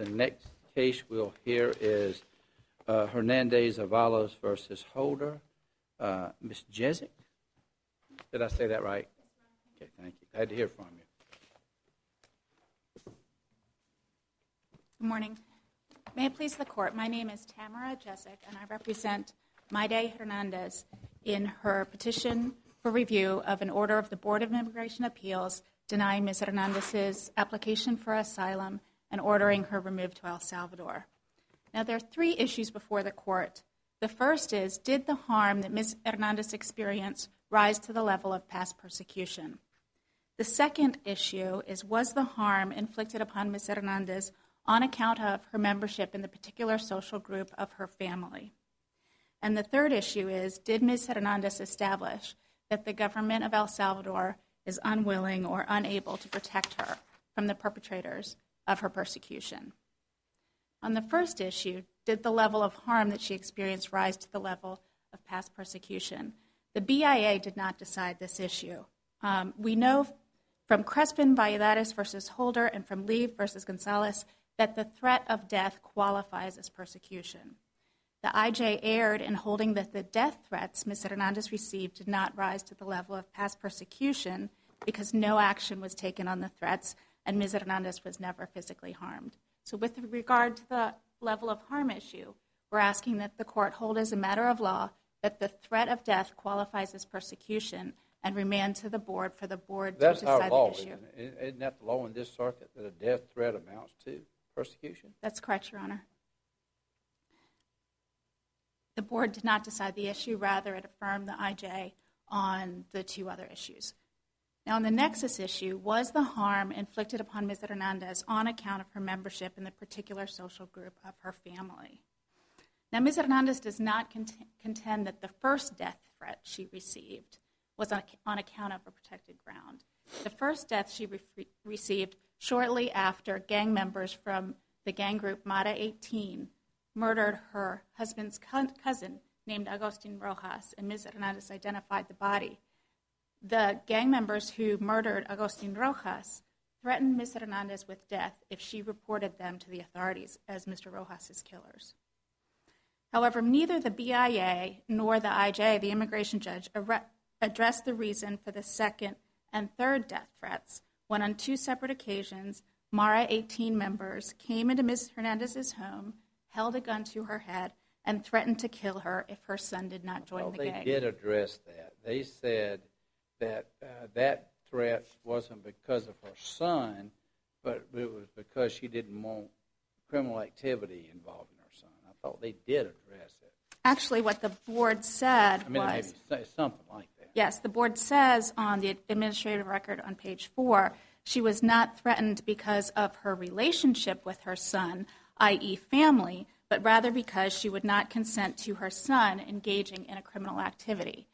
The next case we'll hear is Hernandez-Avalos versus Holder. Ms. Jezik, did I say that right? Okay, thank you. Glad to hear from you. Good morning. May it please the Court, my name is Tamara Jezik, and I represent Maydai Hernandez in her petition for review of an order of the Board of Immigration Appeals denying Ms. Hernandez's application for asylum and ordering her removed to El Salvador. Now, there are three issues before the Court. The first is, did the harm that Ms. Hernandez experienced rise to the level of past persecution? The second issue is, was the harm inflicted upon Ms. Hernandez on account of her membership in the particular social group of her family? And the third issue is, did Ms. Hernandez establish that the government of El Salvador is unwilling or unable to protect her from the perpetrators of her persecution? On the first issue, did the level of harm that she experienced rise to the level of past persecution? The BIA did not decide this issue. We know from Crespin-Valladares versus Holder and from Lee versus Gonzalez that the threat of death qualifies as persecution. The IJ erred in holding that the death threats Ms. Hernandez received did not rise to the level of past persecution because no action was taken on the threats and Ms. Hernandez was never physically harmed. So with regard to the level of harm issue, we're asking that the Court hold as a matter of law that the threat of death qualifies as persecution and remand to the Board for the Board to decide the issue. Isn't that the law in this circuit, that a death threat amounts to persecution? That's correct, Your Honor. The Board did not decide the issue. Rather, it affirmed the IJ on the two other issues. Now, on the nexus issue, was the harm inflicted upon Ms. Hernandez on account of her membership in the particular social group of her family? Now, Ms. Hernandez does not contend that the first death threat she received was on account of a protected ground. The first death she received shortly after gang members from the gang group Maydai 18 murdered her husband's cousin named Agustin Rojas, and Ms. Hernandez identified the body. The gang members who murdered Agustin Rojas threatened Ms. Hernandez with death if she reported them to the authorities as Mr. Rojas' killers. However, neither the BIA nor the IJ, the immigration judge, addressed the reason for the second and third death threats when on two separate occasions, Maydai 18 members came into Ms. Hernandez's home, held a gun to her head, and threatened to kill her if her son did not join the gang. They did address that. They said that that threat wasn't because of her son, but it was because she didn't want criminal activity involving her son. I thought they did address it. Actually, what the Board said was... maybe something like that. Yes, the Board says on the administrative record on page 4, she was not threatened because of her relationship with her son, i.e. family, but rather because she would not consent to her son engaging in a criminal activity.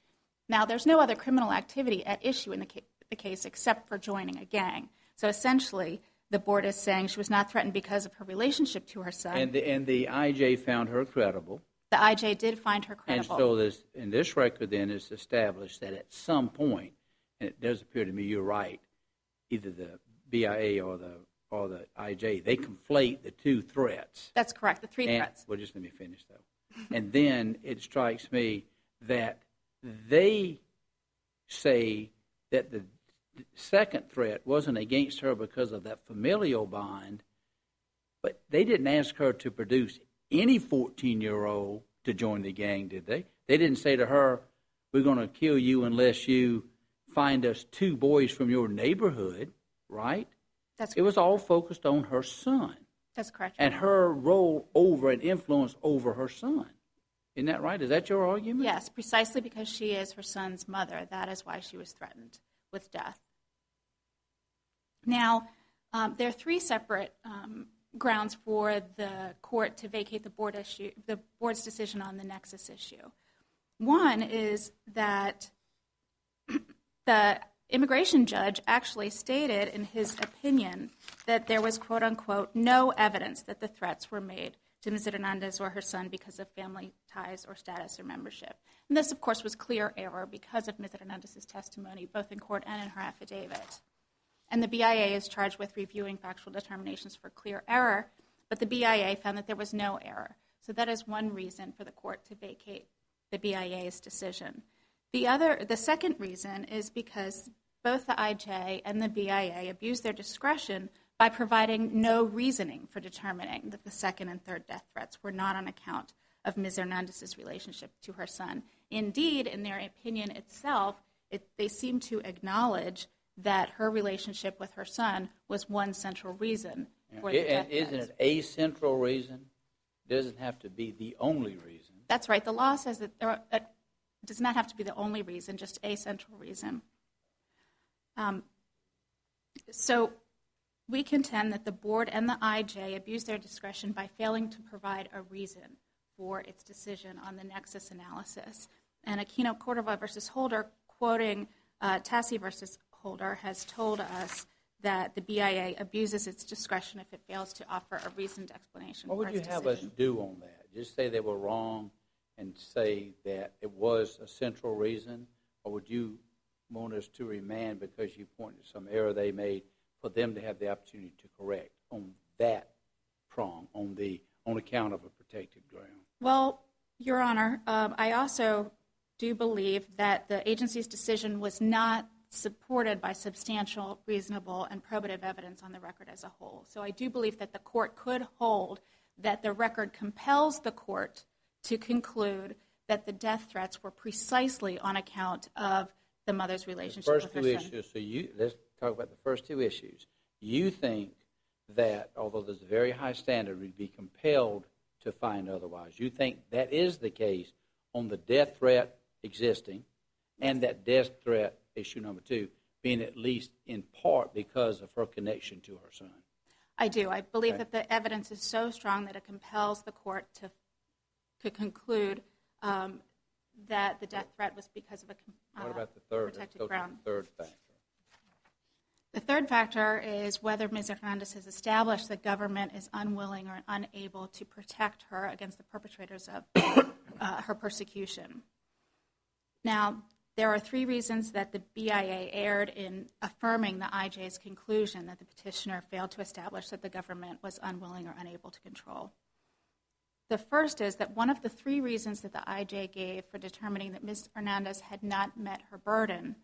Now, there's no other criminal activity at issue in the case except for joining a gang. So essentially, the Board is saying she was not threatened because of her relationship to her son. And the IJ found her credible. The IJ did find her credible. And so in this record then it's established that at some point, and it does appear to me you're right, either the BIA or the IJ, they conflate the two threats. That's correct, the three threats. Well, just let me finish, though. And then it strikes me that they say that the second threat wasn't against her because of that familial bond, but they didn't ask her to produce any 14-year-old to join the gang, did they? They didn't say to her, we're going to kill you unless you find us two boys from your neighborhood, right? That's correct. It was all focused on her son. That's correct. And her role over and influence over her son. Isn't that right? Is that your argument? Yes, precisely because she is her son's mother. That is why she was threatened with death. Now, there are three separate grounds for the court to vacate the board's decision on the nexus issue. One is that the immigration judge actually stated in his opinion that there was, quote unquote, no evidence that the threats were made to Ms. Hernandez or her son because of family ties or status or membership. And this, of course, was clear error because of Ms. Hernandez's testimony, both in court and in her affidavit. And the BIA is charged with reviewing factual determinations for clear error, but the BIA found that there was no error. So that is one reason for the court to vacate the BIA's decision. The second reason is because both the IJ and the BIA abused their discretion by providing no reasoning for determining that the second and third death threats were not on account of Ms. Hernandez's relationship to her son. Indeed, in their opinion itself, they seem to acknowledge that her relationship with her son was one central reason for the death threats. Isn't it a central reason? It doesn't have to be the only reason. That's right. The law says that it does not have to be the only reason, just a central reason. So we contend that the board and the IJ abused their discretion by failing to provide a reason for its decision on the nexus analysis. And Aquino Cordova versus Holder, quoting Tassi versus Holder, has told us that the BIA abuses its discretion if it fails to offer a reasoned explanation for its decision. What would you have us do on that? Just say they were wrong and say that it was a central reason? Or would you want us to remand because you pointed to some error they made for them to have the opportunity to correct on that prong, on account of a protected ground? Well, Your Honor, I also do believe that the agency's decision was not supported by substantial, reasonable, and probative evidence on the record as a whole. So I do believe that the court could hold that the record compels the court to conclude that the death threats were precisely on account of the mother's relationship with her son. The first two issues, let's talk about the first two issues. You think that, although there's a very high standard, we'd be compelled to find otherwise. You think that is the case on the death threat existing and that death threat, issue number two, being at least in part because of her connection to her son. I do. I believe that the evidence is so strong that it compels the court to conclude that the death threat was because of a what about the third, protected ground. Third factor? The third factor is whether Ms. Hernandez has established the government is unwilling or unable to protect her against the perpetrators of her persecution. Now, there are three reasons that the BIA erred in affirming the IJ's conclusion that the petitioner failed to establish that the government was unwilling or unable to control. The first is that one of the three reasons that the IJ gave for determining that Ms. Hernandez had not met her burden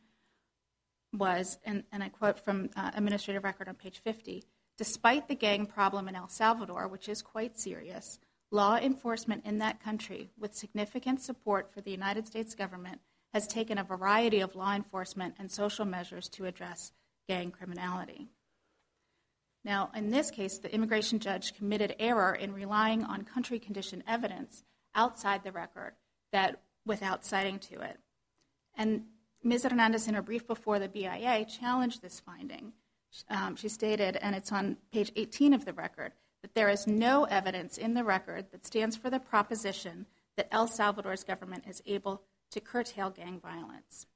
was, and I quote from administrative record on page 50, despite the gang problem in El Salvador, which is quite serious, law enforcement in that country, with significant support for the United States government, has taken a variety of law enforcement and social measures to address gang criminality. Now, in this case, the immigration judge committed error in relying on country condition evidence outside the record that without citing to it. And Ms. Hernandez, in her brief before the BIA, challenged this finding. She stated, and it's on page 18 of the record, that there is no evidence in the record that stands for the proposition that El Salvador's government is able to curtail gang violence.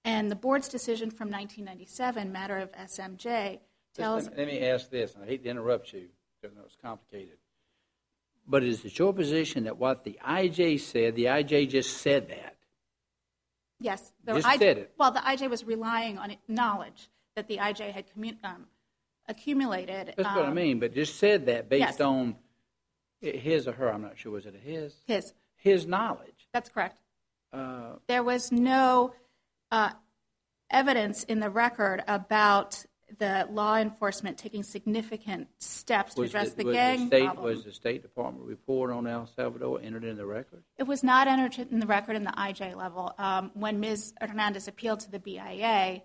And the board's decision from 1997, matter of SMJ, tells... Let me ask this, and I hate to interrupt you, because I know it's complicated. But is it your position that what the IJ said, the IJ just said that? Yes. Just said it. Well, the IJ was relying on knowledge that the IJ had accumulated. That's what I mean, but just said that based on his or her, I'm not sure, was it a his? His. His knowledge. That's correct. There was no evidence in the record about the law enforcement taking significant steps to address the gang problem. Was the State Department report on El Salvador entered in the record? It was not entered in the record in the IJ level. When Ms. Hernandez appealed to the BIA,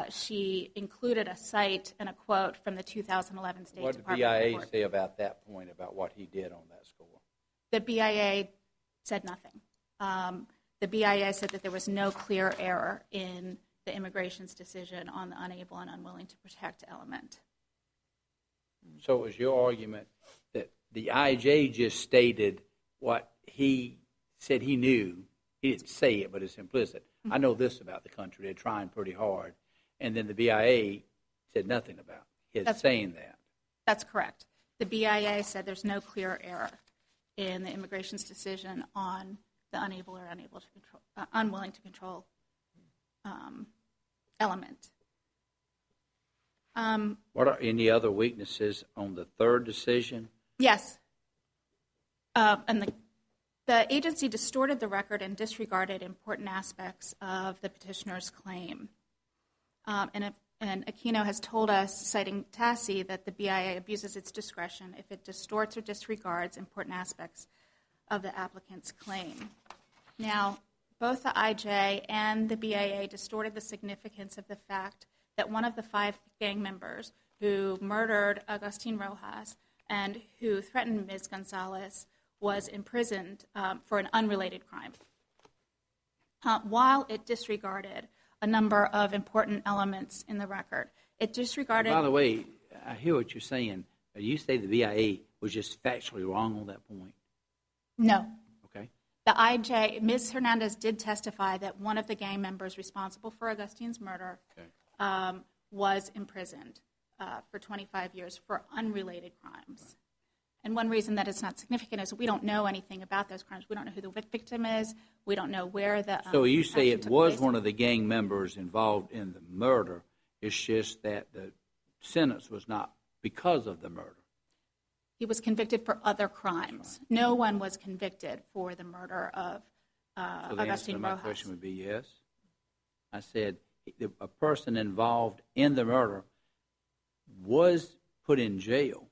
she included a cite and a quote from the 2011 State Department report. What did the BIA say about that point, about what he did on that score? The BIA said nothing. The BIA said that there was no clear error in the immigration's decision on the unable and unwilling to protect element. So it was your argument that the IJ just stated what he said he knew. He didn't say it, but it's implicit. Mm-hmm. I know this about the country. They're trying pretty hard. And then the BIA said nothing about his saying that. That's correct. The BIA said there's no clear error in the immigration's decision on the unable or unable to control, unwilling to control element. What are any other weaknesses on the third decision Yes. And the agency distorted the record and disregarded important aspects of the petitioner's claim. And Aquino has told us, citing Tassi, that the BIA abuses its discretion if it distorts or disregards important aspects of the applicant's claim. Now, both the IJ and the BIA distorted the significance of the fact that one of the 5 gang members who murdered Agustin Rojas and who threatened Ms. Gonzalez was imprisoned for an unrelated crime. While it disregarded a number of important elements in the record, it disregarded... By the way, I hear what you're saying. You say the BIA was just factually wrong on that point. No. Okay. The IJ, Ms. Hernandez did testify that one of the gang members responsible for Agustin's murder was imprisoned for 25 years for unrelated crimes. And one reason that it's not significant is we don't know anything about those crimes. We don't know who the victim is. We don't know where the So you say it was place. one of the gang members involved in the murder. It's just that the sentence was not because of the murder. He was convicted for other crimes. Right. No one was convicted for the murder of So the answer Agustin to my Rojas. question would be yes. I said a person involved in the murder was put in jail,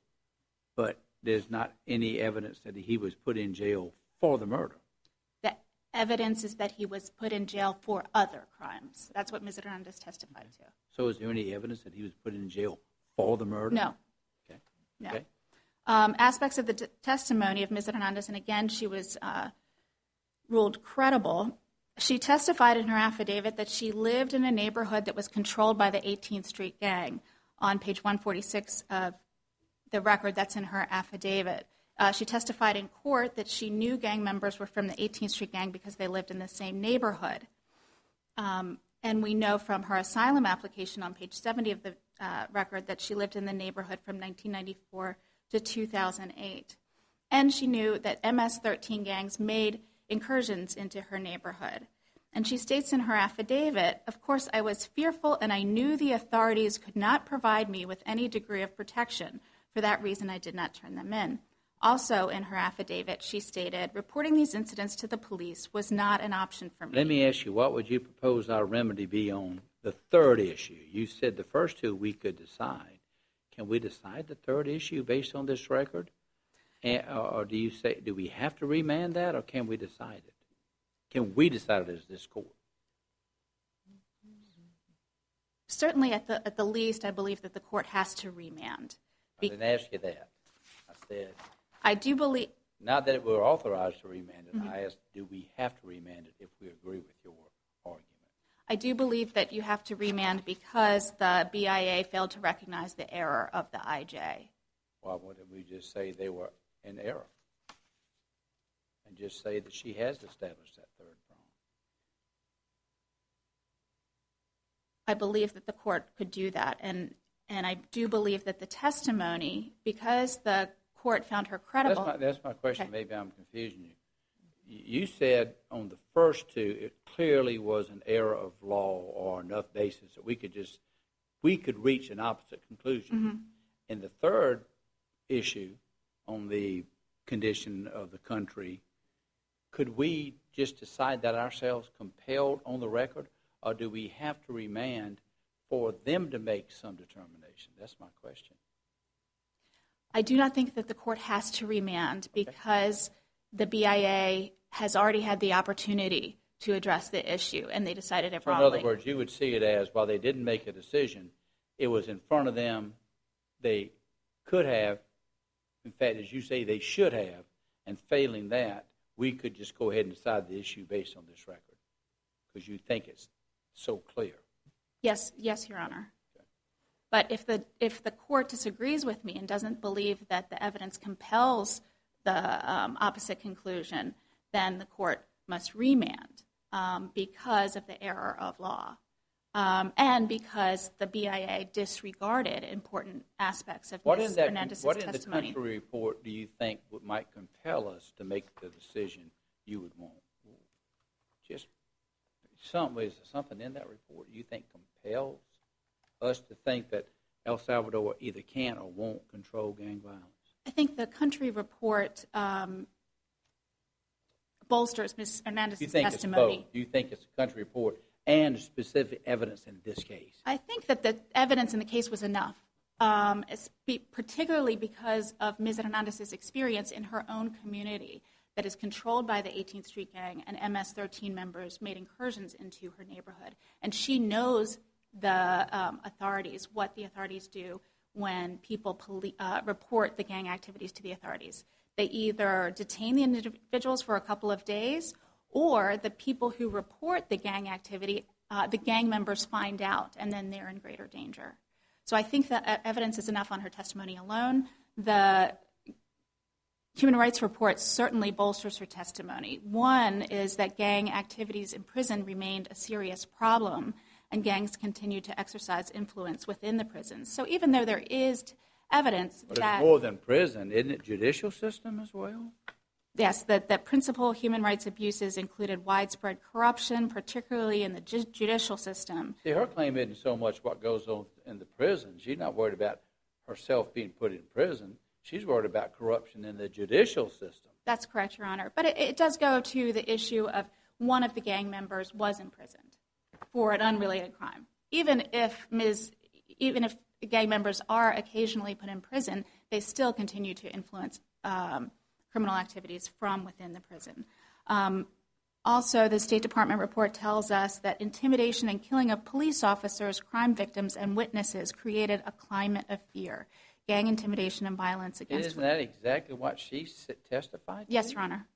but there's not any evidence that he was put in jail for the murder. The evidence is that he was put in jail for other crimes. That's what Ms. Hernandez testified to. So is there any evidence that he was put in jail for the murder? No. Okay. No. Okay. Aspects of the testimony of Ms. Hernandez, and again, she was ruled credible. She testified in her affidavit that she lived in a neighborhood that was controlled by the 18th Street Gang on page 146 of the record that's in her affidavit. She testified in court that she knew gang members were from the 18th Street Gang because they lived in the same neighborhood. And we know from her asylum application on page 70 of the record that she lived in the neighborhood from 1994 to 2008. And she knew that MS-13 gangs made incursions into her neighborhood. And she states in her affidavit, "Of course, I was fearful and I knew the authorities could not provide me with any degree of protection. For that reason, I did not turn them in." Also in her affidavit, she stated, "Reporting these incidents to the police was not an option for me." Let me ask you, what would you propose our remedy be on the third issue? You said the first two we could decide. Can we decide the third issue based on this record? Or do you say, do we have to remand that, or can we decide it? Can we decide it as this court? Certainly, at the least, I believe that the court has to remand. I didn't ask you that. I said, I do believe... not that we're authorized to remand it. I asked, do we have to remand it if we agree with your argument? I do believe that you have to remand because the BIA failed to recognize the error of the IJ. Why wouldn't we just say they were in error? And just say that she has established that third prong? I believe that the court could do that. And I do believe that the testimony, because the court found her credible... That's my question. Okay. Maybe I'm confusing you. You said on the first two, it clearly was an error of law or enough basis that we could reach an opposite conclusion. Mm-hmm. In the third issue, on the condition of the country, could we just decide that ourselves compelled on the record, or do we have to remand for them to make some determination? That's my question. I do not think that the court has to remand because the BIA has already had the opportunity to address the issue, and they decided it wrongly. In other words, you would see it as, while they didn't make a decision, it was in front of them. They could have, in fact, as you say, they should have, and failing that, we could just go ahead and decide the issue based on this record because you think it's so clear. Yes, Your Honor. Okay. But if the court disagrees with me and doesn't believe that the evidence compels the opposite conclusion, then the court must remand because of the error of law and because the BIA disregarded important aspects of Ms. Hernandez's testimony. What in the country report do you think might compel us to make the decision you would want? Just is something in that report you think compels us to think that El Salvador either can or won't control gang violence? I think the country report bolsters Ms. Hernandez's testimony. Do you think it's a country report and specific evidence in this case? I think that the evidence in the case was enough, particularly because of Ms. Hernandez's experience in her own community that is controlled by the 18th Street Gang, and MS-13 members made incursions into her neighborhood. And she knows the authorities, what the authorities do when people report the gang activities to the authorities. They either detain the individuals for a couple of days, or the people who report the gang activity, the gang members find out, and then they're in greater danger. So I think that evidence is enough on her testimony alone. The Human Rights Report certainly bolsters her testimony. One is that gang activities in prison remained a serious problem, and gangs continue to exercise influence within the prisons. So even though there is evidence but that... it's more than prison, isn't it judicial system as well? Yes, that principal human rights abuses included widespread corruption, particularly in the judicial system. See, her claim isn't so much what goes on in the prison. She's not worried about herself being put in prison. She's worried about corruption in the judicial system. That's correct, Your Honor. But it does go to the issue of one of the gang members was imprisoned for an unrelated crime. Even if gang members are occasionally put in prison, they still continue to influence criminal activities from within the prison. Also, the State Department report tells us that intimidation and killing of police officers, crime victims, and witnesses created a climate of fear. Gang intimidation and violence against... Isn't that exactly what she testified to? Yes, Your Honor,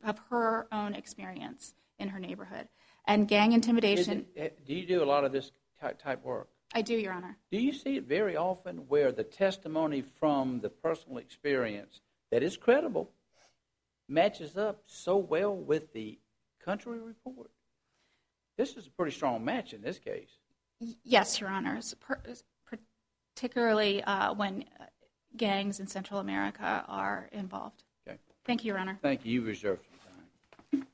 of her own experience in her neighborhood. And gang intimidation... Do you do a lot of this type work? I do, Your Honor. Do you see it very often where the testimony from the personal experience that is credible matches up so well with the country report? This is a pretty strong match in this case. Yes, Your Honor, particularly when gangs in Central America are involved. Okay. Thank you, Your Honor. Thank you. You reserved some time.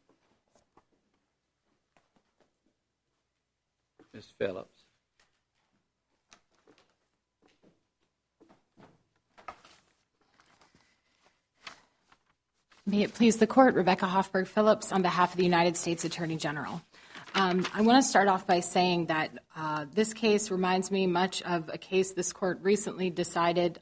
Ms. Phillips. May it please the Court, Rebecca Hoffberg Phillips on behalf of the United States Attorney General. I want to start off by saying that this case reminds me much of a case this Court recently decided.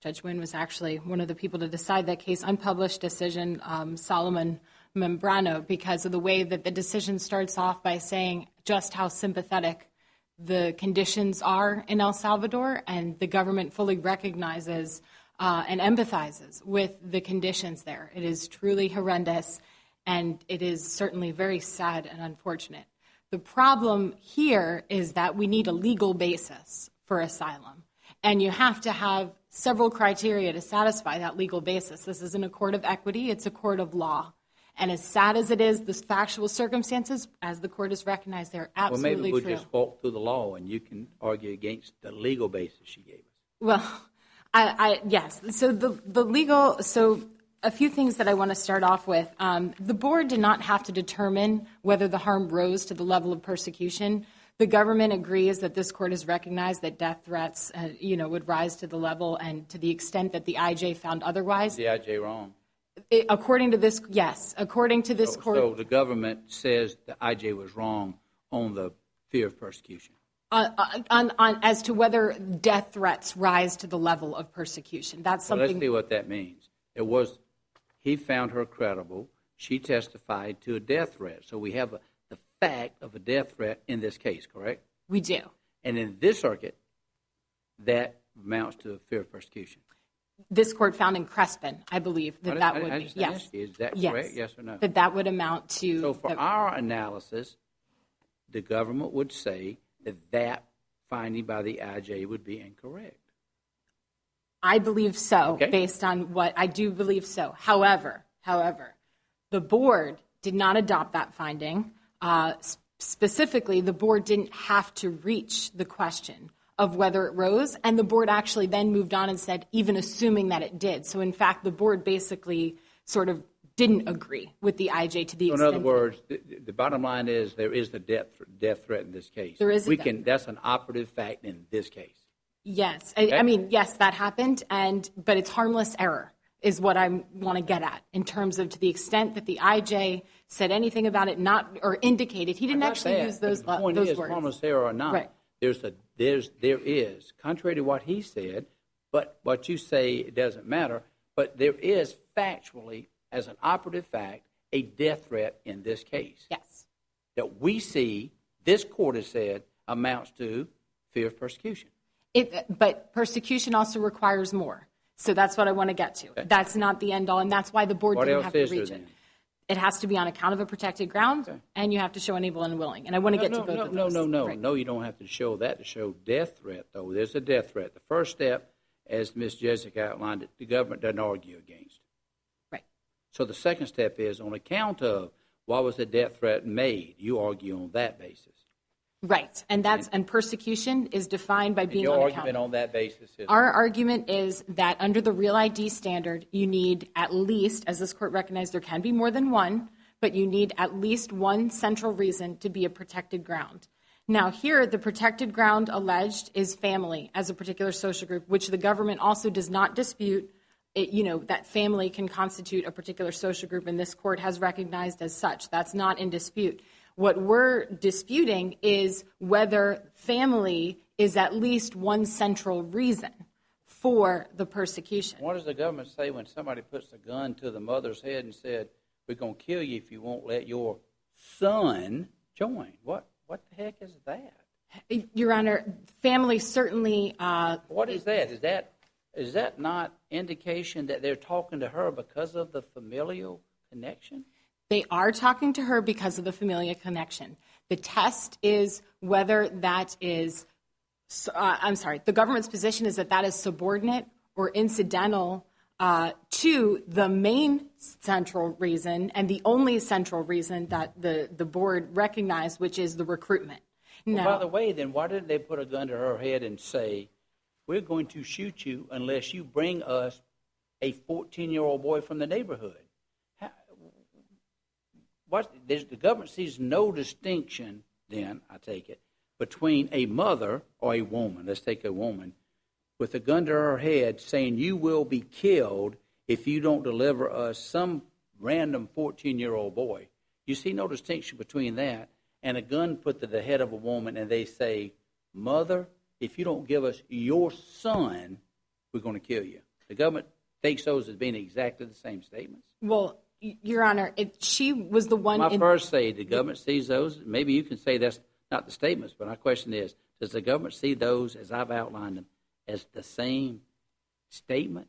Judge Wynn was actually one of the people to decide that case, unpublished decision, Solomon Membrano, because of the way that the decision starts off by saying just how sympathetic the conditions are in El Salvador, and the government fully recognizes and empathizes with the conditions there. It is truly horrendous, and it is certainly very sad and unfortunate. The problem here is that we need a legal basis for asylum, and you have to have several criteria to satisfy that legal basis. This isn't a court of equity, it's a court of law. And as sad as it is, the factual circumstances, as the Court has recognized, they're absolutely true. Well, maybe we'll just walk through the law, and you can argue against the legal basis she gave us. Well, yes. So the legal, so a few things that I want to start off with. The board did not have to determine whether the harm rose to the level of persecution. The government agrees that this court has recognized that death threats, would rise to the level and to the extent that the IJ found otherwise. Is the IJ wrong? According to this, yes. According to this court. So the government says the IJ was wrong on the fear of persecution. As to whether death threats rise to the level of persecution. That's something. Well, let's see what that means. He found her credible. She testified to a death threat. So we have the fact of a death threat in this case, correct? We do. And in this circuit, that amounts to a fear of persecution. This court found in Crespin, I believe, that would be. Yes. Is that correct? Yes or no? That would amount to. So for our analysis, the government would say that finding by the IJ would be incorrect. I believe so, okay. Based on what I do believe so. However, the board did not adopt that finding. Specifically, the board didn't have to reach the question of whether it rose, and the board actually then moved on and said, even assuming that it did. So, in fact, the board basically sort of didn't agree with the IJ to the extent. In other words, the bottom line is there is the death threat in this case. There is. That's an operative fact in this case. Yes. Okay? I mean, yes, that happened, but it's harmless error is what I want to get at in terms of to the extent that the IJ said anything about it, or indicated. He didn't actually use those The point is, words. harmless error or not, Right. there is, contrary to what he said, but what you say it doesn't matter, but there is factually, as an operative fact, a death threat in this case. Yes. That we see, this court has said, amounts to fear of persecution. But persecution also requires more. So that's what I want to get to. Okay. That's not the end all, and that's why the board didn't have to reach it. Then? It has to be on account of a protected ground, and you have to show unable and unwilling. And I want to get to both of those. No. Right. No, you don't have to show that to show death threat, though. There's a death threat. The first step, as Ms. Jessica outlined it, the government doesn't argue against. Right. So the second step is on account of why was the death threat made, you argue on that basis. Right, and persecution is defined by being your on account. argument on that basis is? Our argument is that under the Real ID standard, you need at least, as this court recognized, there can be more than one, but you need at least one central reason to be a protected ground. Now here, the protected ground alleged is family as a particular social group, which the government also does not dispute. That family can constitute a particular social group, and this court has recognized as such. That's not in dispute. What we're disputing is whether family is at least one central reason for the persecution. What does the government say when somebody puts a gun to the mother's head and said, we're going to kill you if you won't let your son join? What the heck is that? Your Honor, family certainly... What is that? Is that not indication that they're talking to her because of the familial connection? They are talking to her because of the familial connection. The test is whether that is, the government's position is that is subordinate or incidental to the main central reason and the only central reason that the board recognized, which is the recruitment. Well, by the way, then why didn't they put a gun to her head and say, we're going to shoot you unless you bring us a 14-year-old boy from the neighborhood? The government sees no distinction, then, I take it, between a mother or a woman, let's take a woman, with a gun to her head saying you will be killed if you don't deliver us some random 14-year-old boy. You see no distinction between that and a gun put to the head of a woman and they say, mother, if you don't give us your son, we're going to kill you. The government takes those as being exactly the same statements. Well, Your Honor, she was the one... First say the government sees those. Maybe you can say that's not the statements, but my question is, does the government see those, as I've outlined them, as the same statement?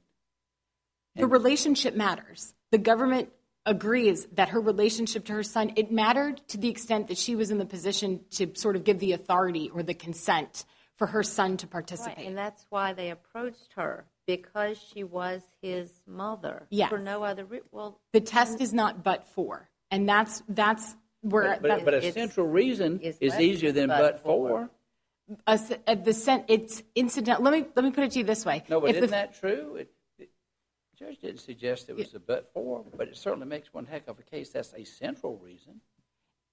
The relationship matters. The government agrees that her relationship to her son, it mattered to the extent that she was in the position to sort of give the authority or the consent for her son to participate. Right, and that's why they approached her, because she was his mother. Yes. For no other reason. Well, the test is not but for, and that's where... But a central reason is easier than but for. It's incidental. Let me put it to you this way. No, but isn't that true? The judge didn't suggest it was a but for, but it certainly makes one heck of a case that's a central reason.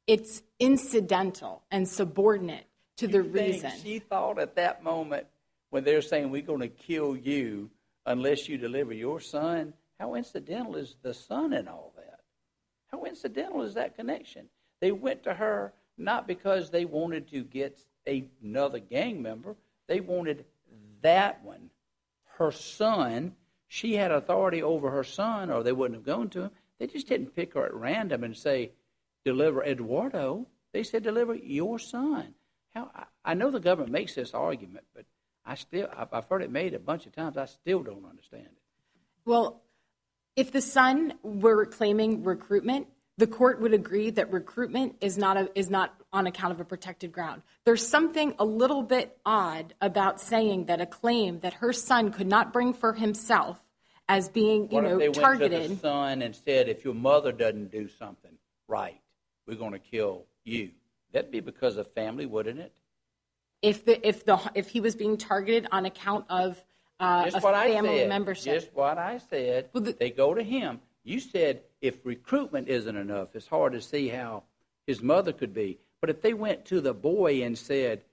It's incidental and subordinate to the reason. She thought at that moment when they're saying we're going to kill you unless you deliver your son, how incidental is the son in all that? How incidental is that connection? They went to her not because they wanted to get another gang member. They wanted that one, her son. She had authority over her son, or they wouldn't have gone to him. They just didn't pick her at random and say, deliver Eduardo. They said, deliver your son. I know the government makes this argument, but I've heard it made a bunch of times. I still don't understand it. Well, if the son were claiming recruitment, the court would agree that recruitment is not on account of a protected ground. There's something a little bit odd about saying that a claim that her son could not bring for himself as being, what if they targeted. Went to the son and said, if your mother doesn't do something right, we're going to kill you. That'd be because of family, wouldn't it? If he was being targeted on account of a family membership. Just what I said. Well, they go to him. You said if recruitment isn't enough, it's hard to see how his mother could be. But if they went to the boy and said,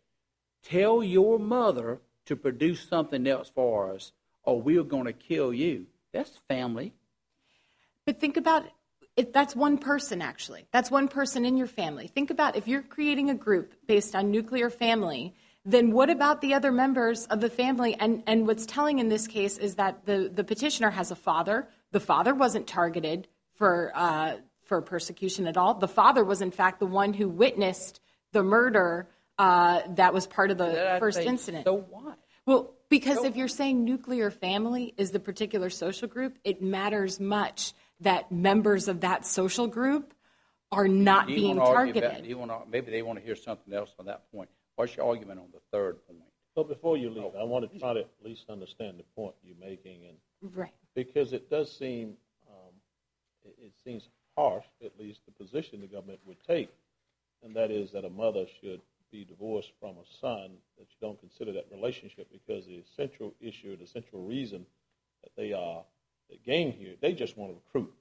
tell your mother to produce something else for us, or we're going to kill you. That's family. But think about it. That's one person, actually. That's one person in your family. Think about if you're creating a group based on nuclear family, then what about the other members of the family? And what's telling in this case is that the petitioner has a father. The father wasn't targeted for persecution at all. The father was, in fact, the one who witnessed the murder that was part of the first incident. So what? Well, because if you're saying nuclear family is the particular social group, it matters much that members of that social group are not being targeted. Maybe they want to hear something else on that point. What's your argument on the third point? But before you leave, I want to try to at least understand the point you're making, and Right. because it does seem, it seems harsh, at least the position the government would take, and that is that a mother should be divorced from a son, that you don't consider that relationship, because the central issue, the central reason that they are the game here, they just want to recruit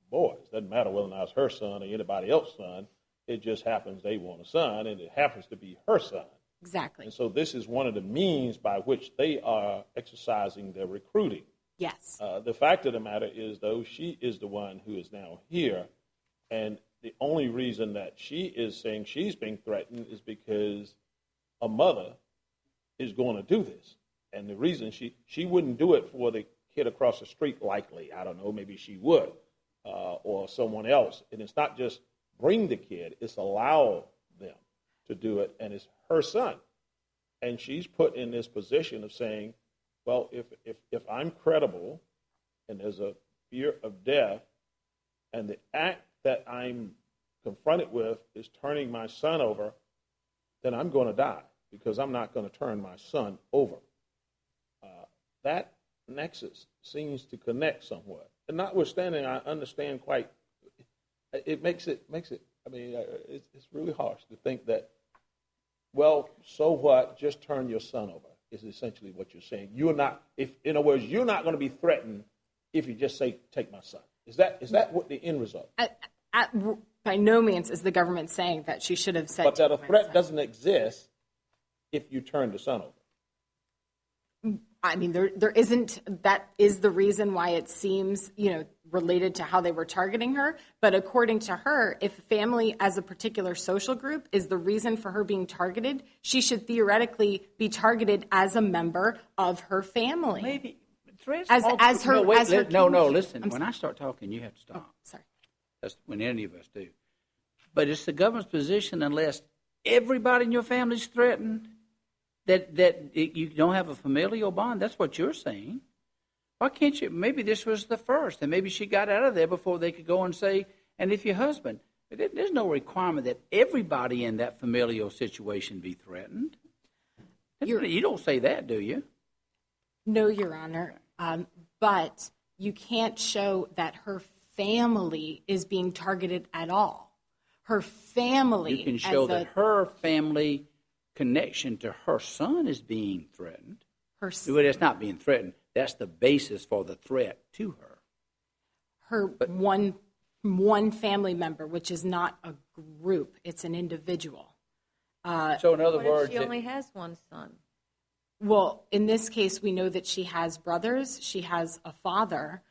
boys. Doesn't matter whether or not it's her son or anybody else's son. It just happens they want a son, and it happens to be her son. Exactly. And so this is one of the means by which they are exercising their recruiting. Yes. The fact of the matter is, though, she is the one who is now here, and the only reason that she is saying she's being threatened is because a mother is going to do this. And the reason she wouldn't do it for the kid across the street, likely. I don't know, maybe she would, or someone else. And it's not just bring the kid, it's allow them to do it, and it's her son. And she's put in this position of saying, well, if I'm credible and there's a fear of death, and the act that I'm confronted with is turning my son over, then I'm going to die, because I'm not going to turn my son over. That nexus seems to connect somewhat. And notwithstanding, I understand quite, it makes it, I mean, it's really harsh to think that, well, so what, just turn your son over, is essentially what you're saying. You're not, in other words, you're not going to be threatened if you just say, take my son. Is that what the end result? By no means is the government saying that she should have said. But that a threat doesn't exist if you turn the son over. I mean, there isn't. That is the reason why it seems, related to how they were targeting her. But according to her, if family as a particular social group is the reason for her being targeted, she should theoretically be targeted as a member of her family. Maybe. Listen. When I start talking, you have to stop. Oh, sorry. That's when any of us do. But it's the government's position, unless everybody in your family is threatened, that you don't have a familial bond. That's what you're saying. Why can't you? Maybe this was the first, and maybe she got out of there before they could go and say, and if your husband, there's no requirement that everybody in that familial situation be threatened. You don't say that, do you? No, Your Honor. But you can't show that her family is being targeted at all. Her family. You can show that her family connection to her son is being threatened. But it's not being threatened. That's the basis for the threat to her. One family member, which is not a group, it's an individual. So in other words, she only has one son. Well, in this case, we know that she has brothers. She has a father.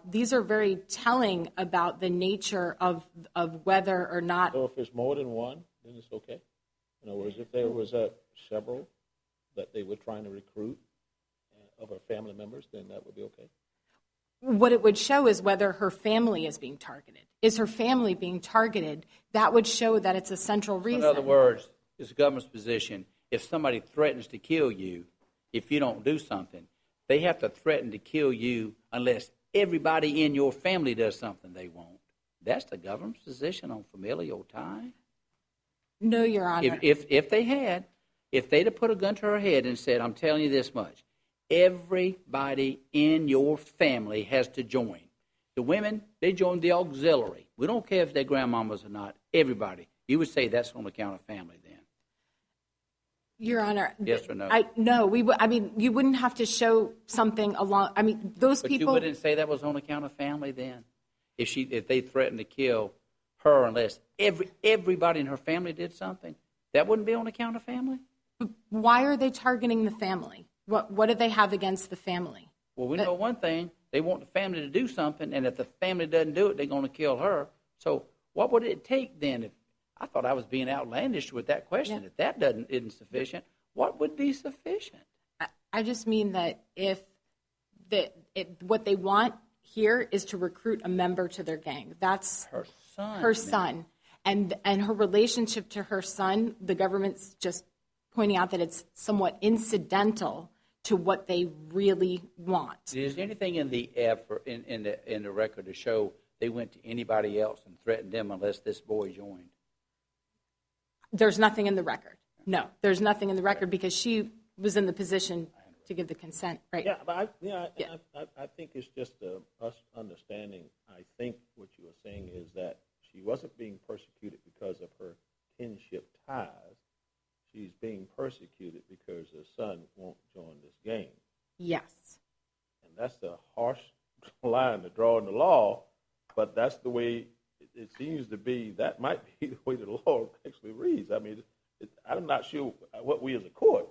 These are very telling about the nature of whether or not. So if it's more than one, then it's okay? In other words, if there was several that they were trying to recruit of her family members, then that would be okay? What it would show is whether her family is being targeted. Is her family being targeted? That would show that it's a central reason. In other words, it's the government's position. If somebody threatens to kill you, if you don't do something, they have to threaten to kill you unless everybody in your family does something they won't. That's the government's position on familial tie. No, Your Honor. If they'd have put a gun to her head and said, I'm telling you this much, everybody in your family has to join. The women, they join the auxiliary. We don't care if they're grandmamas or not. Everybody. You would say that's on account of family then. Your Honor. Yes or no? No. You wouldn't have to show something along. Those people. But you wouldn't say that was on account of family then? If they threatened to kill her unless everybody in her family did something, that wouldn't be on account of family? Why are they targeting the family? What do they have against the family? Well, we know one thing. They want the family to do something, and if the family doesn't do it, they're going to kill her. So what would it take then? If I thought I was being outlandish with that question. If that isn't sufficient, what would be sufficient? I just mean that if what they want here is to recruit a member to their gang. That's Her son. Her son. And her relationship to her son, the government's just pointing out that it's somewhat incidental to what they really want. Is there anything in the effort in the record to show they went to anybody else and threatened them unless this boy joined? There's nothing in the record. No, there's nothing in the record because she was in the position to give the consent, right? Yeah, but I think it's just us understanding. I think what you were saying is that she wasn't being persecuted because of her kinship ties. She's being persecuted because her son won't join this gang. Yes. And that's a harsh line to draw in the law, but that's the way it seems to be. That might be the way the law actually reads. I mean, I'm not sure what we as a court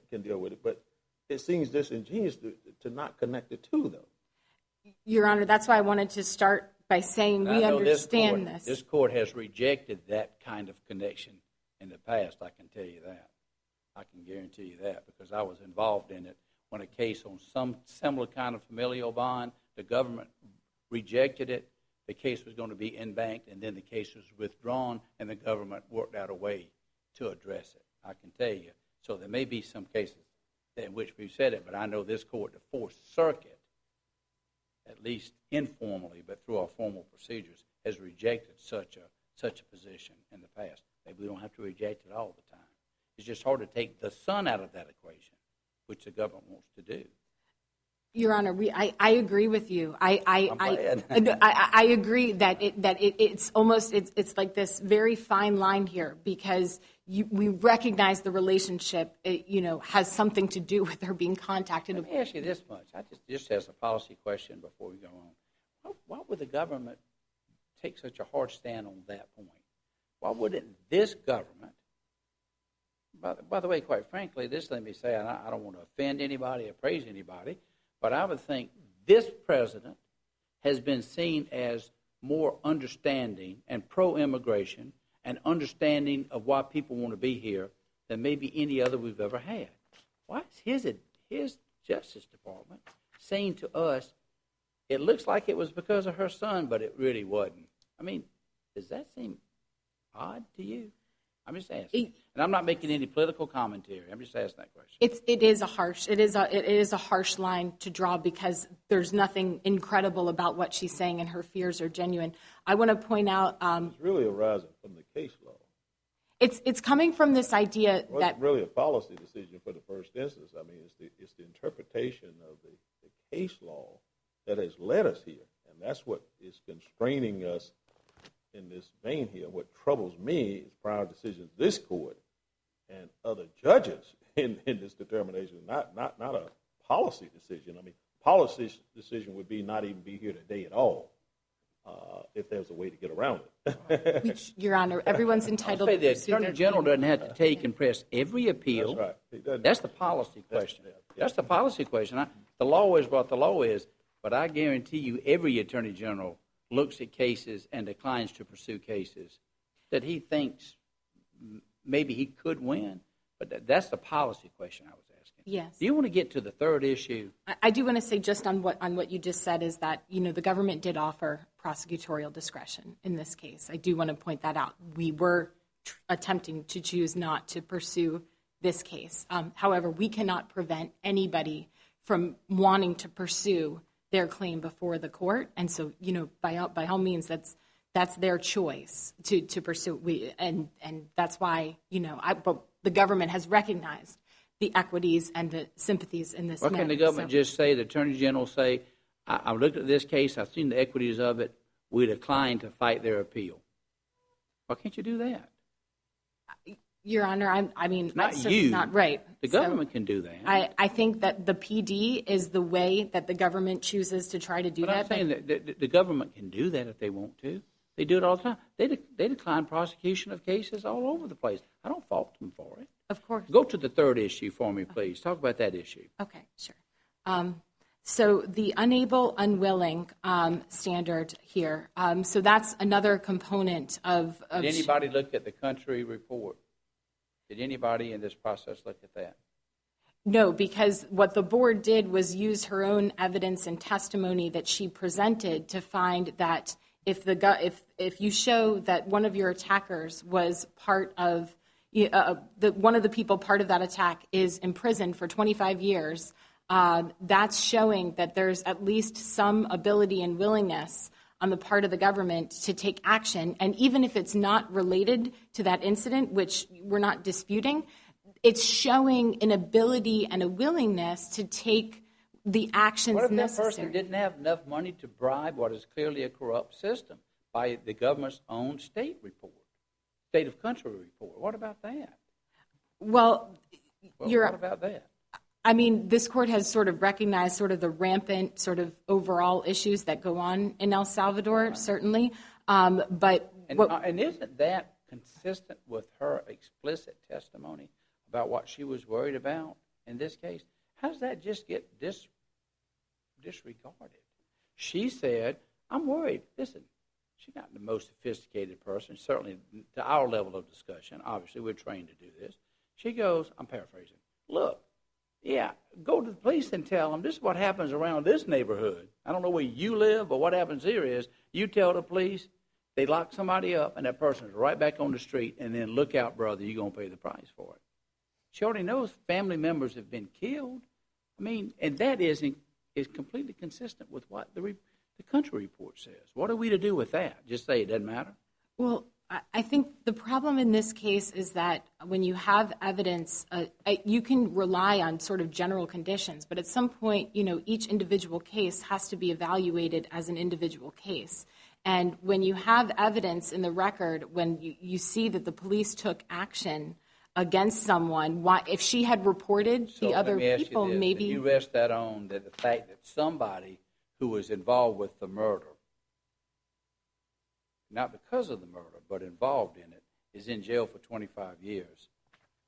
can deal with it, but it seems disingenuous to not connect the two, though. Your Honor, that's why I wanted to start by saying we understand this. This court has rejected that kind of connection in the past, I can tell you that. I can guarantee you that because I was involved in it when a case on some similar kind of familial bond, the government rejected it. The case was going to be in-banked, and then the case was withdrawn, and the government worked out a way to address it. I can tell you. So there may be some cases in which we've said it, but I know this court, the Fourth Circuit, at least informally, but through our formal procedures, has rejected such a position in the past. Maybe we don't have to reject it all the time. It's just hard to take the son out of that equation, which the government wants to do. Your Honor, I agree with you. I agree that it's almost it's like this very fine line here because we recognize the relationship has something to do with her being contacted. Let me ask you this much. I just as a policy question before we go on. Why would the government take such a hard stand on that point? Why wouldn't this government? By the way, quite frankly, let me say, and I don't want to offend anybody or praise anybody. But I would think this president has been seen as more understanding and pro-immigration and understanding of why people want to be here than maybe any other we've ever had. Why is his Justice Department saying to us, it looks like it was because of her son, but it really wasn't? I mean, does that seem odd to you? I'm just asking, and I'm not making any political commentary. I'm just asking that question. It is a harsh line to draw because there's nothing incredible about what she's saying, and her fears are genuine. I want to point out it's really arising from the case law. It's coming from this idea that wasn't really a policy decision for the first instance. I mean, it's the interpretation of the case law that has led us here, and that's what is constraining us. In this vein here, what troubles me is prior decisions of this court and other judges in this determination, not a policy decision. I mean, policy decision would be not even be here today at all if there's a way to get around it. Which, Your Honor, everyone's entitled to. The pursue Attorney their General claim. doesn't have to take and press every appeal. That's right. That's the policy question. That's the policy question. The law is what the law is, but I guarantee you every Attorney General looks at cases and declines to pursue cases that he thinks maybe he could win. But that's the policy question I was asking. Yes. Do you want to get to the third issue? I do want to say just on what you just said is that, the government did offer prosecutorial discretion in this case. I do want to point that out. We were attempting to choose not to pursue this case. However, we cannot prevent anybody from wanting to pursue their claim before the court, and so by all means that's their choice to pursue. And that's why but the government has recognized the equities and the sympathies in this. Why can't the government just say, the Attorney General say, I looked at this case, I've seen the equities of it, we decline to fight their appeal? Why can't you do that? Your Honor, I mean, not that's you. Not right. The government can do that. I think that the PD is the way that the government chooses to try to do that. I'm saying that the government can do that if they want to. They do it all the time. They decline prosecution of cases all over the place. I don't fault them for it. Of course. Go to the third issue for me, please. Talk about that issue. Okay, sure. So the unable, unwilling standard here. So that's another component of Did anybody look at the country report? Did anybody in this process look at that? No, because what the board did was use her own evidence and testimony that she presented to find that if you show that one of your attackers was part of one of the people part of that attack is imprisoned for 25 years, that's showing that there's at least some ability and willingness on the part of the government to take action. And even if it's not related to that incident, which we're not disputing, it's showing an ability and a willingness to take the actions necessary. What if that person didn't have enough money to bribe what is clearly a corrupt system by the government's own state report, state of country report? What about that? Well, what about that? I mean, this court has sort of recognized sort of the rampant sort of overall issues that go on in El Salvador, certainly. But and isn't that consistent with her explicit testimony about what she was worried about in this case? How does that just get disregarded? She said, I'm worried. Listen, she's not the most sophisticated person, certainly to our level of discussion. Obviously, we're trained to do this. She goes, I'm paraphrasing, look, yeah, go to the police and tell them this is what happens around this neighborhood. I don't know where you live, but what happens here is you tell the police, they lock somebody up, and that person is right back on the street, and then look out, brother, you're going to pay the price for it. She already knows family members have been killed. I mean, and that is completely consistent with what the country report says. What are we to do with that? Just say it doesn't matter? Well, I think the problem in this case is that when you have evidence, you can rely on sort of general conditions, but at some point, each individual case has to be evaluated as an individual case. And when you have evidence in the record, when you see that the police took action against someone, if she had reported the other people, maybe you rest that on the fact that somebody who was involved with the murder, not because of the murder, but involved in it, is in jail for 25 years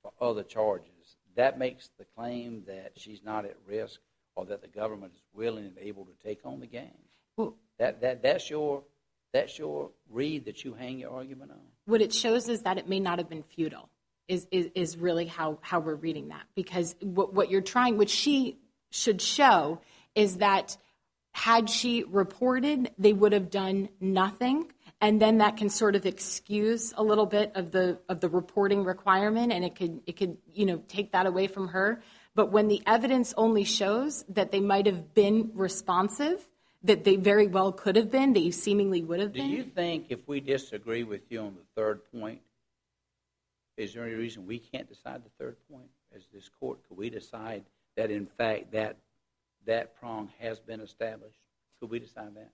for other charges. That makes the claim that she's not at risk or that the government is willing and able to take on the gang. Well, that's your read that you hang your argument on. What it shows is that it may not have been futile. Is really how we're reading that, because what she should show is that had she reported, they would have done nothing, and then that can sort of excuse a little bit of the reporting requirement, and it could take that away from her. But when the evidence only shows that they might have been responsive, that they very well could have been, they seemingly would have been. Do you think if we disagree with you on the third point, is there any reason we can't decide the third point as this court? Could we decide that, in fact, that prong has been established? Could we decide that?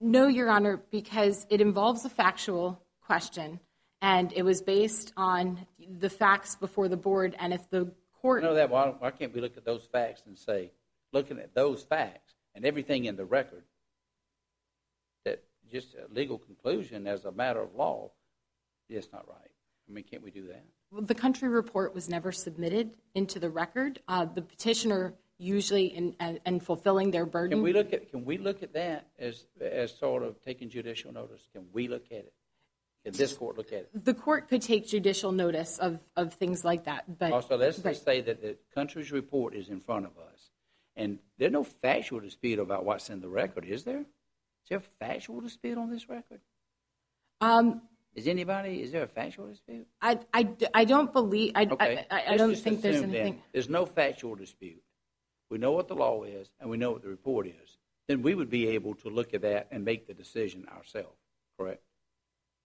No, Your Honor, because it involves a factual question, and it was based on the facts before the board. And if the court... I know that. Why can't we look at those facts and say, looking at those facts and everything in the record, that just a legal conclusion as a matter of law is not right? I mean, can't we do that? Well, the country report was never submitted into the record. The petitioner usually, in fulfilling their burden... Can we look at that as sort of taking judicial notice? Can we look at it? Can this court look at it? The court could take judicial notice of things like that. But also, let's just say that the country's report is in front of us, and there's no factual dispute about what's in the record, is there? Is there a factual dispute on this record? Is there a factual dispute? I don't believe... Okay. I don't think there's anything... There's no factual dispute. We know what the law is, and we know what the report is. Then we would be able to look at that and make the decision ourselves, correct?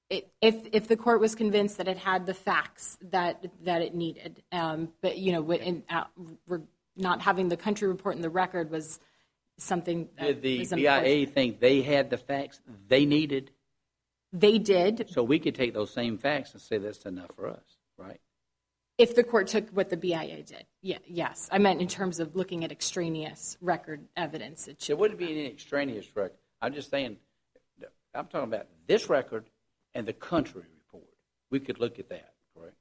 If the court was convinced that it had the facts that it needed. But, not having the country report in the record was something that Did the was BIA think they had the facts they needed? They did. So we could take those same facts and say that's enough for us, right? If the court took what the BIA did, yes. I meant in terms of looking at extraneous record evidence. There wouldn't be any extraneous record. I'm just saying, I'm talking about this record and the country report. We could look at that, correct?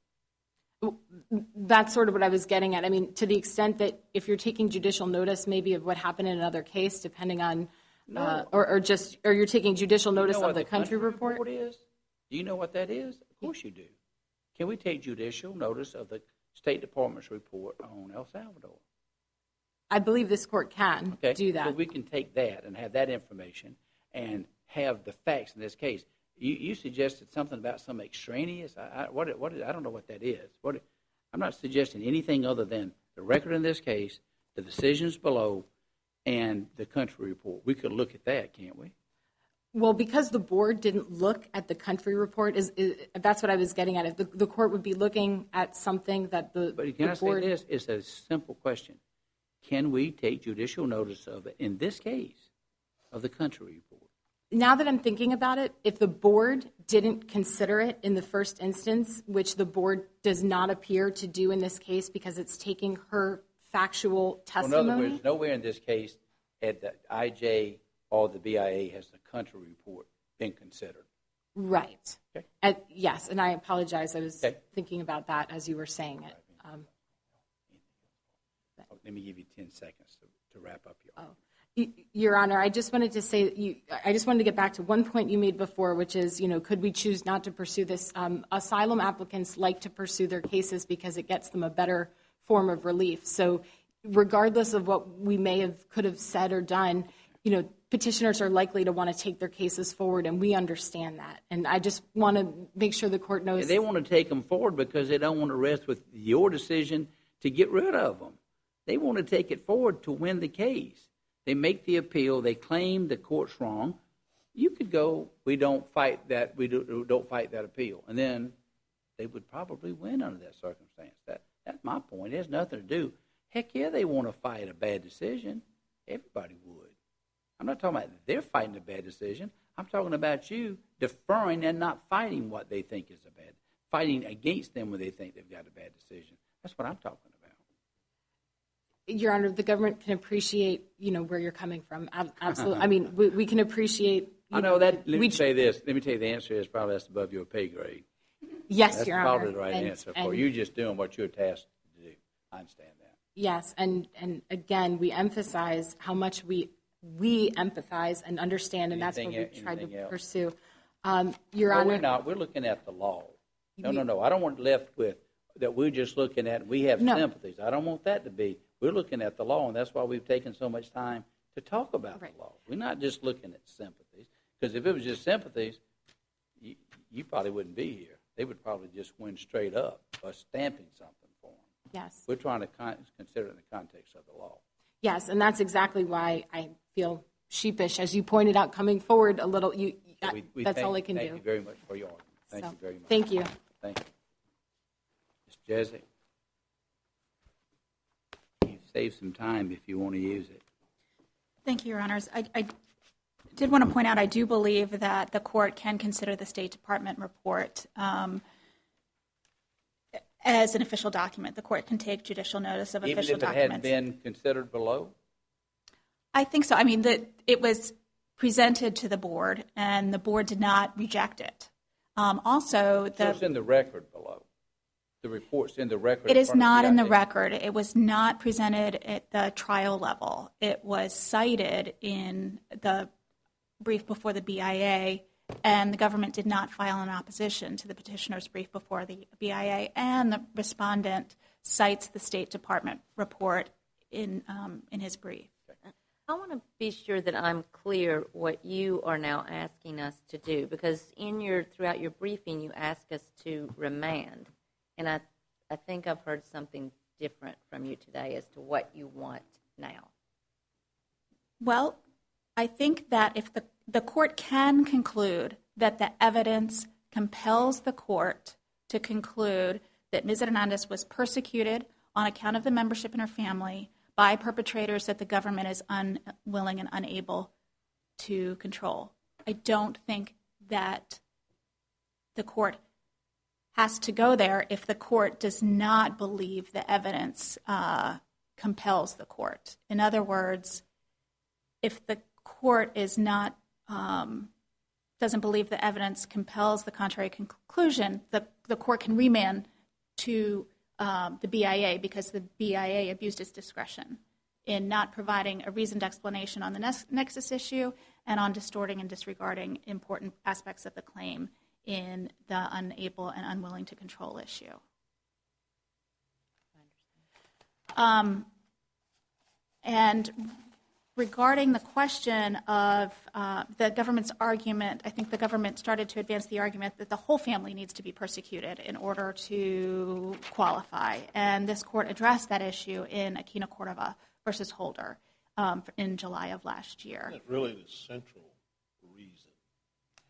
That's sort of what I was getting at. I mean, to the extent that if you're taking judicial notice maybe of what happened in another case, depending on, or you're taking judicial notice of the country report? Is? Do you know what that is? Of course you do. Can we take judicial notice of the State Department's report on El Salvador? I believe this court can do that. So we can take that and have that information and have the facts in this case. You suggested something about some extraneous. I don't know what that is. I'm not suggesting anything other than the record in this case, the decisions below, and the country report. We could look at that, can't we? Well, because the board didn't look at the country report, that's what I was getting at. If the court would be looking at something that the But can I board... say this? It's a simple question. Can we take judicial notice of it, in this case, of the country report? Now that I'm thinking about it, if the board didn't consider it in the first instance, which the board does not appear to do in this case because it's taking her factual testimony. Well, in other words, nowhere in this case had the IJ or the BIA has the country report been considered. Right. Okay. Yes, and I apologize. I was thinking about that as you were saying it. Let me give you 10 seconds to wrap up your argument. Your Honor, I just wanted to say, I just wanted to get back to one point you made before, which is, could we choose not to pursue this? Asylum applicants like to pursue their cases because it gets them a better form of relief. So regardless of what we could have said or done, petitioners are likely to want to take their cases forward, and we understand that. And I just want to make sure the court knows. They want to take them forward because they don't want to rest with your decision to get rid of them. They want to take it forward to win the case. They make the appeal. They claim the court's wrong. You could go, we don't fight that. We don't fight that appeal, and then they would probably win under that circumstance. That's my point. It has nothing to do. Heck yeah, they want to fight a bad decision. Everybody would. I'm not talking about they're fighting a bad decision. I'm talking about you deferring and not fighting what they think is a bad, fighting against them when they think they've got a bad decision. That's what I'm talking about. Your Honor, the government can appreciate, where you're coming from. Absolutely. I mean, we can appreciate. I know that. Let me say this. Let me tell you the answer is probably that's above your pay grade. Yes, Your Honor. That's probably the right answer for you. Just doing what you're tasked to do. I understand that. Yes, and again, we emphasize how much we empathize and understand, and that's what we try to pursue. Your Honor. We're not. We're looking at the law. No. I don't want left with that we're just looking at, we have sympathies. I don't want that to be. We're looking at the law, and that's why we've taken so much time to talk about the law. We're not just looking at sympathies, because if it was just sympathies, you probably wouldn't be here. They would probably just win straight up by stamping something for them. Yes. We're trying to consider it in the context of the law. Yes, and that's exactly why I feel sheepish, as you pointed out, coming forward a little. That's all I can do. Thank you very much for your argument. Thank you very much. Thank you. Thank you. Ms. Jessic, you save some time if you want to use it. Thank you, Your Honors. I did want to point out, I do believe that the court can consider the State Department report as an official document. The court can take judicial notice of official documents. Even if it hadn't been considered below? I think so. I mean, it was presented to the board, and the board did not reject it. So it's in the record below. The report's in the record. It is not in the record. It was not presented at the trial level. It was cited in the brief before the BIA, and the government did not file an opposition to the petitioner's brief before the BIA, and the respondent cites the State Department report in his brief. I want to be sure that I'm clear what you are now asking us to do, because throughout your briefing you ask us to remand, and I think I've heard something different from you today as to what you want now. Well, I think that if the court can conclude that the evidence compels the court to conclude that Ms. Hernandez was persecuted on account of the membership in her family by perpetrators that the government is unwilling and unable to control. I don't think that the court has to go there if the court does not believe the evidence compels the court. In other words, if the court is not doesn't believe the evidence compels the contrary conclusion, the court can remand to the BIA because the BIA abused its discretion in not providing a reasoned explanation on the nexus issue and on distorting and disregarding important aspects of the claim in the unable and unwilling to control issue. And regarding the question of the government's argument, I think the government started to advance the argument that the whole family needs to be persecuted in order to qualify. And this court addressed that issue in Aquino Cordova versus Holder in July of last year. Isn't it really the central reason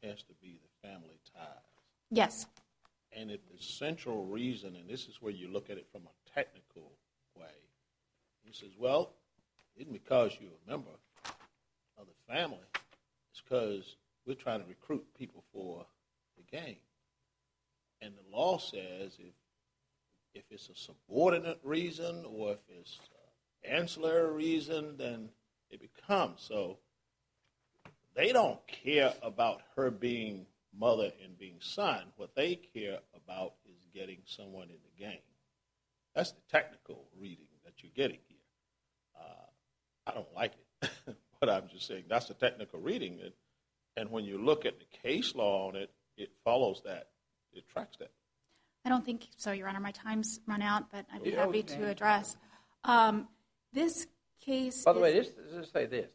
has to be the family ties? Yes. And if the central reason, and this is where you look at it from a technical way, he says, well, isn't because you're a member of the family, it's because we're trying to recruit people for the gang. And the law says if it's a subordinate reason or if it's an ancillary reason, then it becomes. So they don't care about her being mother and being son. What they care about is getting someone in the gang. That's the technical reading that you're getting here. I don't like it, but I'm just saying that's the technical reading. And when you look at the case law on it, it follows that. It tracks that. I don't think so, Your Honor. My time's run out, but I'd be happy to address. This case. By the way, let's say this.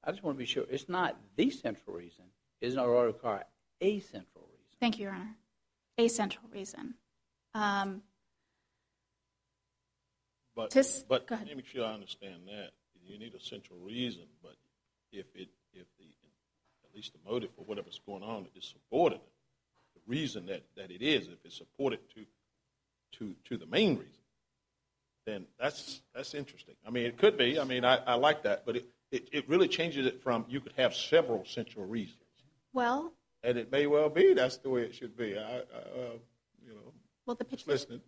I just want to be sure it's not the central reason. It's not require a central reason. Thank you, Your Honor. A central reason. But go ahead. let me make sure I understand that. You need a central reason, but if at least the motive for whatever's going on is subordinate, the reason that it is, if it's supported to the main reason, then that's interesting. I mean, it could be. I mean, I like that, but it really changes it from you could have several central reasons. Well, and it may well be that's the way it should be. Well, just listening.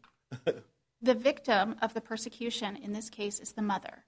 The victim of the persecution in this case is the mother.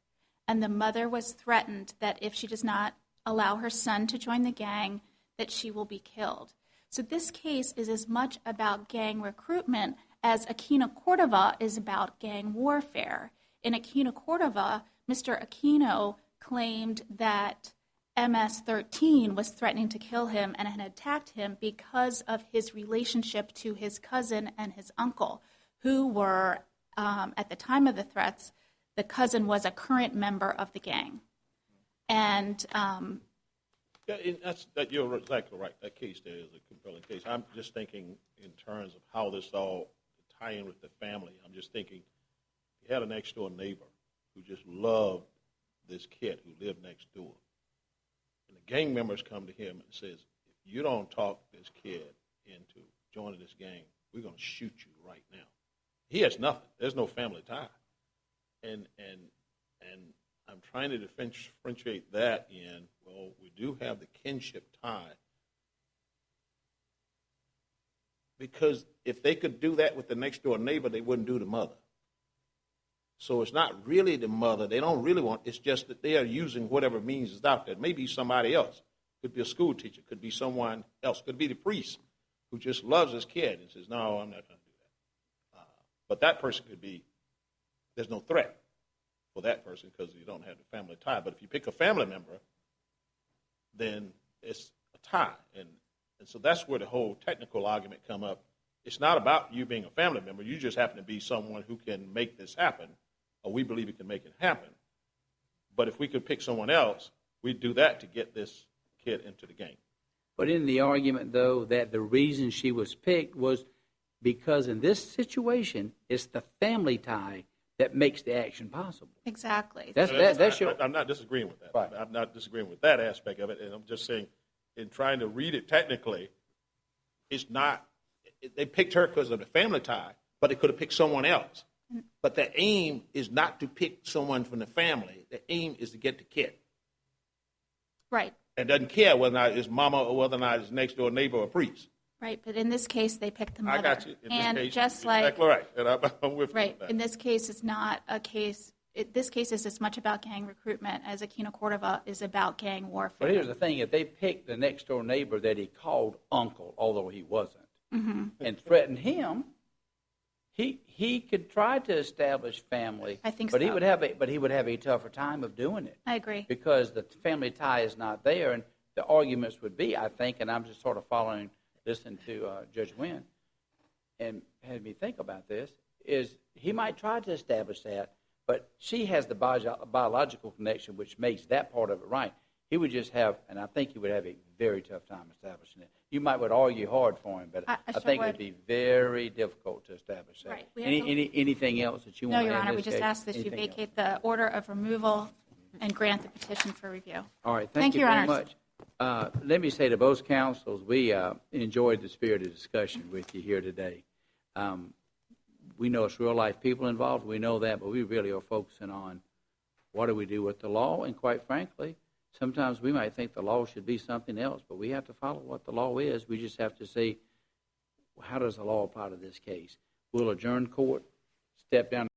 And the mother was threatened that if she does not allow her son to join the gang, that she will be killed. So this case is as much about gang recruitment as Aquino Cordova is about gang warfare. In Aquino Cordova, Mr. Aquino claimed that MS-13 was threatening to kill him and had attacked him because of his relationship to his cousin and his uncle, who were, at the time of the threats, the cousin was a current member of the gang. And you're exactly right. That case there is a compelling case. I'm just thinking in terms of how this all tie in with the family. I'm just thinking he had a next-door neighbor who just loved this kid who lived next door. And the gang members come to him and says, if you don't talk this kid into joining this gang, we're going to shoot you right now. He has nothing. There's no family tie. And I'm trying to differentiate that in, well, we do have the kinship tie. Because if they could do that with the next door neighbor, they wouldn't do the mother. So it's not really the mother. They don't really want, it's just that they are using whatever means is out there. Maybe somebody else. Could be a school teacher. Could be someone else. Could be the priest who just loves his kid and says, no, I'm not going to do that. But that person could be, there's no threat for that person because you don't have the family tie. But if you pick a family member, then it's a tie. And so that's where the whole technical argument come up. It's not about you being a family member. You just happen to be someone who can make this happen, or we believe it can make it happen. But if we could pick someone else, we'd do that to get this kid into the game. But in the argument, though, that the reason she was picked was because in this situation, it's the family tie that makes the action possible. Exactly. I'm not disagreeing with that. Right. I'm not disagreeing with that aspect of it. And I'm just saying, in trying to read it technically, it's not, they picked her because of the family tie, but they could have picked someone else. But the aim is not to pick someone from the family. The aim is to get the kid. Right. And doesn't care whether or not it's mama or whether or not it's next door neighbor or priest. Right, but in this case, they picked the mother. I got you. In and this case, just like exactly right. And I'm with you right, on that. in this case, it's not a case. This case is as much about gang recruitment as Aquino Cordova is about gang warfare. But here's the thing: if they picked the next door neighbor that he called uncle, although he wasn't, and threatened him, He could try to establish family. I think but he so. would have a tougher time of doing it. I agree. Because the family tie is not there, and the arguments would be, I think, and I'm just sort of listening to Judge Wynn, and had me think about this, is he might try to establish that, but she has the biological connection, which makes that part of it right. He would just have, and I think he would have a very tough time establishing it. You would argue hard for him, but I sure think it would. would be very difficult to establish that. Right. We have Anything else that you No, want to Your add in Honor, we this just case? ask that you Anything else? vacate the order of removal and grant the petition for review. All right, Thank thank you you, Your very Honors. much. Let me say to both counsels, we enjoyed the spirited discussion with you here today. We know it's real life people involved, we know that, but we really are focusing on what do we do with the law, and quite frankly, sometimes we might think the law should be something else, but we have to follow what the law is. We just have to see how does the law apply to this case. We'll adjourn court, step down